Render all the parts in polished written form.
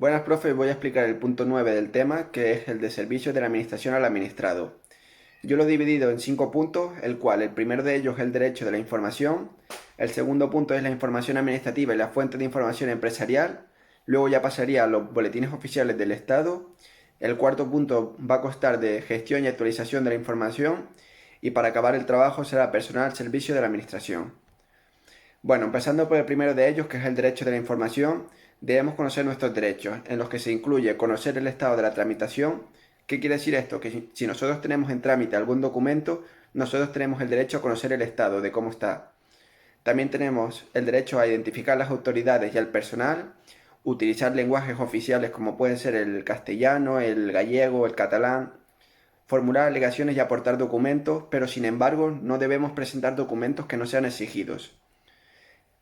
Buenas, profe. Voy a explicar el punto 9 del tema, que es el de servicios de la administración al administrado. Yo lo he dividido en 5 puntos, el cual el primero de ellos es el derecho de la información, el segundo punto es la información administrativa y la fuente de información empresarial, luego ya pasaría a los boletines oficiales del Estado, el cuarto punto va a constar de gestión y actualización de la información, y para acabar el trabajo será personal al servicio de la administración. Bueno, empezando por el primero de ellos, que es el derecho de la información, debemos conocer nuestros derechos, en los que se incluye conocer el estado de la tramitación. ¿Qué quiere decir esto? Que si nosotros tenemos en trámite algún documento, nosotros tenemos el derecho a conocer el estado de cómo está. También tenemos el derecho a identificar las autoridades y al personal, utilizar lenguajes oficiales como pueden ser el castellano, el gallego, el catalán, formular alegaciones y aportar documentos, pero sin embargo no debemos presentar documentos que no sean exigidos.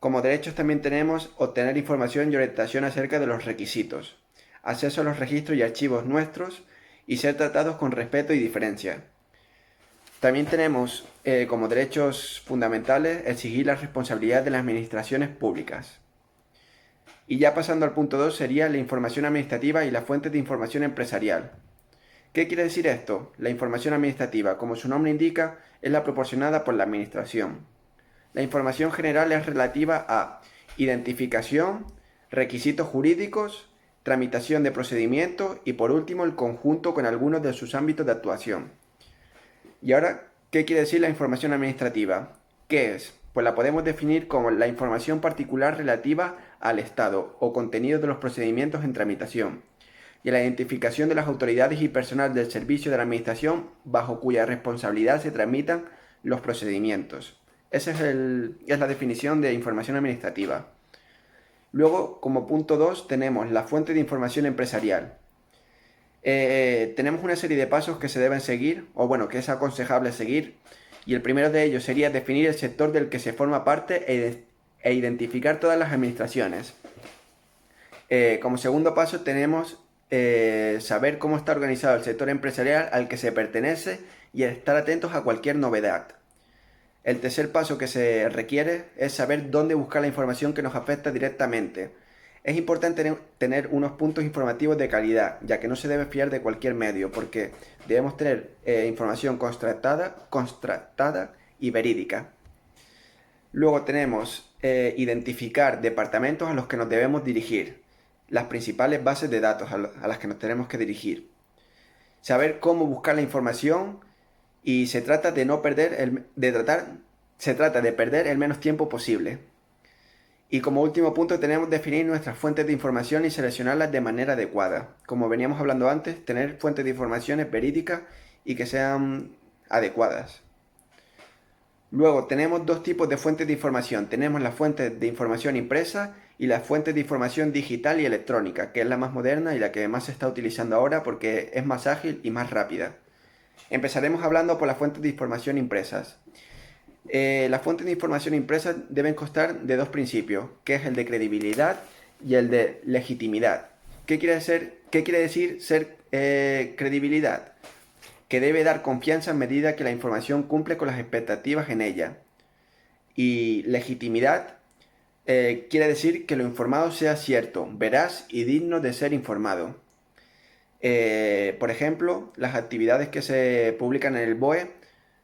Como derechos también tenemos obtener información y orientación acerca de los requisitos, acceso a los registros y archivos nuestros y ser tratados con respeto y diferencia. También tenemos como derechos fundamentales exigir la responsabilidad de las administraciones públicas. Y ya pasando al punto 2 sería la información administrativa y la fuente de información empresarial. ¿Qué quiere decir esto? La información administrativa, como su nombre indica, es la proporcionada por la administración. La información general es relativa a identificación, requisitos jurídicos, tramitación de procedimientos y por último el conjunto con algunos de sus ámbitos de actuación. Y ahora, ¿qué quiere decir la información administrativa? ¿Qué es? Pues la podemos definir como la información particular relativa al estado o contenido de los procedimientos en tramitación y a la identificación de las autoridades y personal del servicio de la administración bajo cuya responsabilidad se tramitan los procedimientos. Esa es la definición de información administrativa. Luego, como punto 2, tenemos la fuente de información empresarial. Tenemos una serie de pasos que se deben seguir, o bueno, que es aconsejable seguir, y el primero de ellos sería definir el sector del que se forma parte e identificar todas las administraciones. Como segundo paso tenemos saber cómo está organizado el sector empresarial al que se pertenece y estar atentos a cualquier novedad. El tercer paso que se requiere es saber dónde buscar la información que nos afecta directamente. Es importante tener unos puntos informativos de calidad, ya que no se debe fiar de cualquier medio, porque debemos tener información contrastada y verídica. Luego tenemos identificar departamentos a los que nos debemos dirigir, las principales bases de datos a las que nos tenemos que dirigir. Saber cómo buscar la información y se trata de no perder se trata de perder el menos tiempo posible. Y como último punto tenemos definir nuestras fuentes de información y seleccionarlas de manera adecuada. Como veníamos hablando antes, tener fuentes de informaciones verídicas y que sean adecuadas. Luego tenemos dos tipos de fuentes de información. Tenemos las fuentes de información impresa y las fuentes de información digital y electrónica, que es la más moderna y la que más se está utilizando ahora porque es más ágil y más rápida. Empezaremos hablando por las fuentes de información impresas. Las fuentes de información impresas deben constar de dos principios, que es el de credibilidad y el de legitimidad. ¿Qué quiere decir ser credibilidad? Que debe dar confianza en medida que la información cumple con las expectativas en ella. Y legitimidad quiere decir que lo informado sea cierto, veraz y digno de ser informado. Por ejemplo, las actividades que se publican en el BOE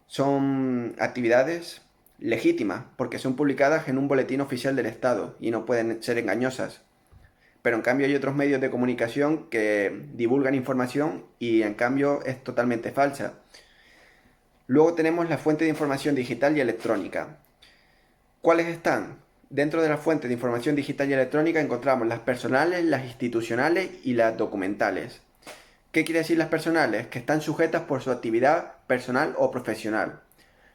son actividades legítimas porque son publicadas en un boletín oficial del Estado y no pueden ser engañosas. Pero en cambio hay otros medios de comunicación que divulgan información y en cambio es totalmente falsa. Luego tenemos la fuente de información digital y electrónica. ¿Cuáles están? Dentro de la fuente de información digital y electrónica encontramos las personales, las institucionales y las documentales. ¿Qué quiere decir las personales? Que están sujetas por su actividad personal o profesional.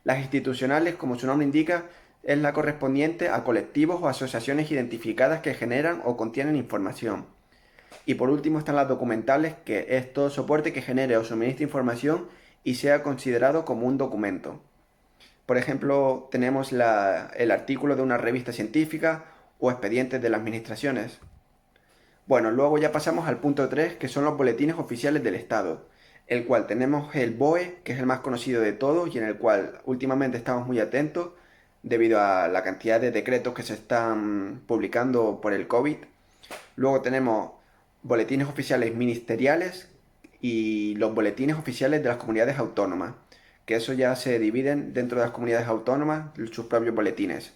Las institucionales, como su nombre indica, es la correspondiente a colectivos o asociaciones identificadas que generan o contienen información. Y por último están las documentales, que es todo soporte que genere o suministre información y sea considerado como un documento. Por ejemplo, tenemos el artículo de una revista científica o expedientes de las administraciones. Bueno, luego ya pasamos al punto 3, que son los boletines oficiales del Estado, el cual tenemos el BOE, que es el más conocido de todos y en el cual últimamente estamos muy atentos debido a la cantidad de decretos que se están publicando por el COVID. Luego tenemos boletines oficiales ministeriales y los boletines oficiales de las comunidades autónomas, que eso ya se dividen dentro de las comunidades autónomas sus propios boletines.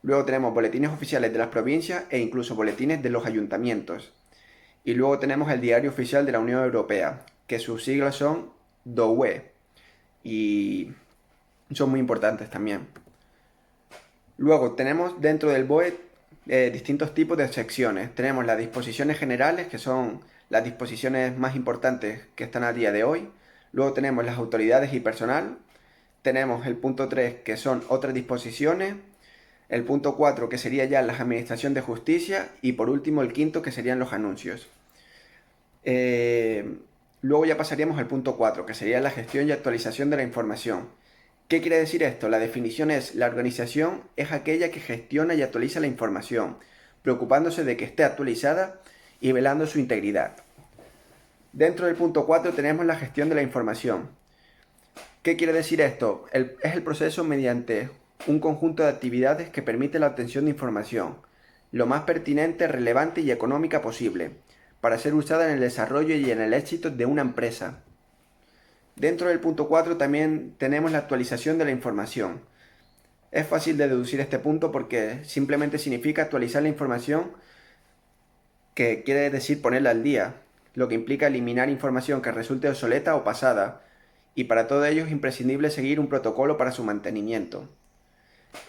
Luego tenemos boletines oficiales de las provincias e incluso boletines de los ayuntamientos. Y luego tenemos el Diario Oficial de la Unión Europea, que sus siglas son DOUE y son muy importantes también. Luego tenemos dentro del BOE distintos tipos de secciones. Tenemos las disposiciones generales, que son las disposiciones más importantes que están a día de hoy. Luego tenemos las autoridades y personal. Tenemos el punto 3, que son otras disposiciones. El punto 4, que sería ya la administración de justicia. Y por último el quinto, que serían los anuncios. Luego ya pasaríamos al punto 4, que sería la gestión y actualización de la información. ¿Qué quiere decir esto? La definición es: la organización es aquella que gestiona y actualiza la información, preocupándose de que esté actualizada y velando su integridad. Dentro del punto 4 tenemos la gestión de la información. ¿Qué quiere decir esto? Es el proceso mediante un conjunto de actividades que permite la obtención de información, lo más pertinente, relevante y económica posible, para ser usada en el desarrollo y en el éxito de una empresa. Dentro del punto 4 también tenemos la actualización de la información. Es fácil de deducir este punto porque simplemente significa actualizar la información, que quiere decir ponerla al día, lo que implica eliminar información que resulte obsoleta o pasada, y para todo ello es imprescindible seguir un protocolo para su mantenimiento.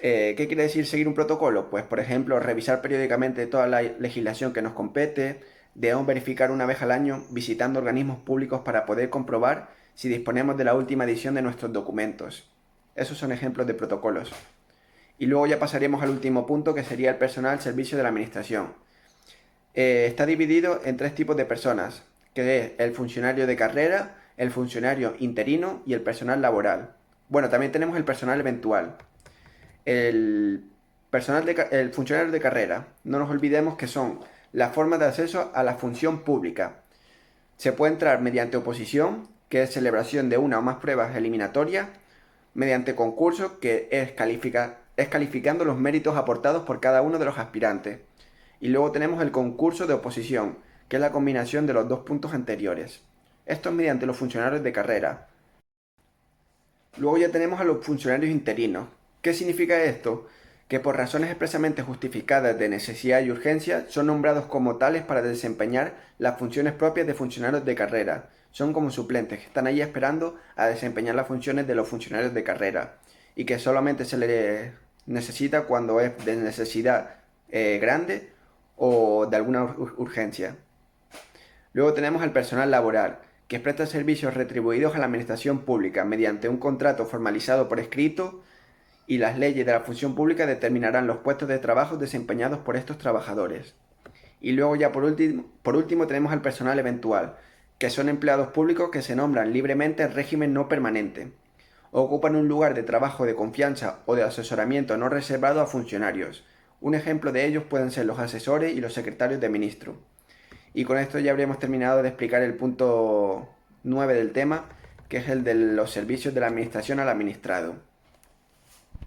¿Qué quiere decir seguir un protocolo? Pues, por ejemplo, revisar periódicamente toda la legislación que nos compete. Debemos verificar una vez al año visitando organismos públicos para poder comprobar si disponemos de la última edición de nuestros documentos. Esos son ejemplos de protocolos. Y luego ya pasaríamos al último punto, que sería el personal al servicio de la administración. Está dividido en 3 tipos de personas, que es el funcionario de carrera, el funcionario interino y el personal laboral. Bueno, también tenemos el personal eventual. El funcionario de carrera, no nos olvidemos que son las formas de acceso a la función pública. Se puede entrar mediante oposición, que es celebración de una o más pruebas eliminatorias, mediante concurso, que es calificando los méritos aportados por cada uno de los aspirantes. Y luego tenemos el concurso de oposición, que es la combinación de los 2 puntos anteriores. Esto es mediante los funcionarios de carrera. Luego ya tenemos a los funcionarios interinos. ¿Qué significa esto? Que por razones expresamente justificadas de necesidad y urgencia son nombrados como tales para desempeñar las funciones propias de funcionarios de carrera. Son como suplentes que están ahí esperando a desempeñar las funciones de los funcionarios de carrera y que solamente se les necesita cuando es de necesidad grande o de alguna urgencia. Luego tenemos al personal laboral, que presta servicios retribuidos a la administración pública mediante un contrato formalizado por escrito, y las leyes de la función pública determinarán los puestos de trabajo desempeñados por estos trabajadores. Y luego ya por último tenemos al personal eventual, que son empleados públicos que se nombran libremente en régimen no permanente. Ocupan un lugar de trabajo de confianza o de asesoramiento no reservado a funcionarios. Un ejemplo de ellos pueden ser los asesores y los secretarios de ministro. Y con esto ya habríamos terminado de explicar el punto 9 del tema, que es el de los servicios de la administración al administrado.